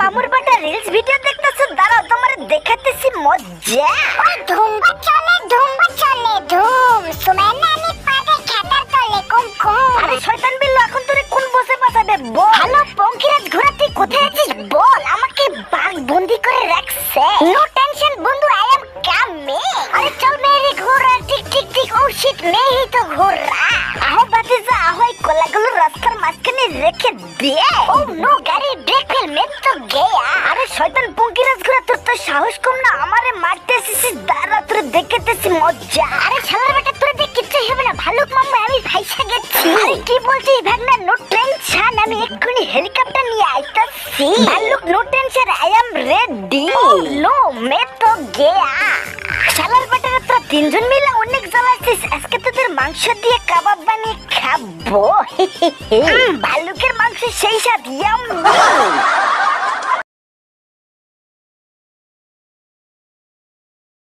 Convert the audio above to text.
মামুর বাটা reels video দেখতেছো? দাঁড়াও তোমার দেখাতেছি মজা। ধুম সুমাইনা আমি পাবে খাতার তলে কুমকুম। আরে শয়তান বিল্লু, এখন তোরে কোন বসে বাঁচাবে বল? হ্যালো পঙ্কিরাজ ঘোড়া, তুই কোথায় আছিস বল? আমাকে বাঘ বন্দি করে রাখছে। নো টেনশন বন্ধু, আই এম কামিং। আরে চল মেরে ঘোড়া, টিক টিক টিক, ও শিট मैं ही तो घोड़ा। আহ বাতিজা আহ, এই কলাগুলো রাস্তার মাঝখানে রেখে দিয়ে। ও নো গাড়ি ব্রেক ফেল, मैं तो गया। আরে শয়তান পঙ্কিরাজ ঘোড়া, তোর তো সাহস কম না, আমারে মারতে এসেছিস? দাঁড়া তোরে দেখাতেছি মজা। আরে শালার বেটা, তোর দেখ কিচ্ছু হবে না, ভালুক মাম্মা আমি ফাইসা গেছি। আরে কি বলছিস ভাগনা? নো টেনশন, আমি এক্ষুনি হেলিকপ্টার নিয়ে আইতাছি। ভাল্লুক no tension, I am ready. No मैं तो गया। শালার বেটারা তোরা তিনজন মিলে অনেক জ্বালাচ্ছিস, আজকে তোদের মাংস দিয়ে কাবাব বানিয়ে খাবো। ভাল্লুকের মাংস সেই স্বাদ, ইয়াম্মি।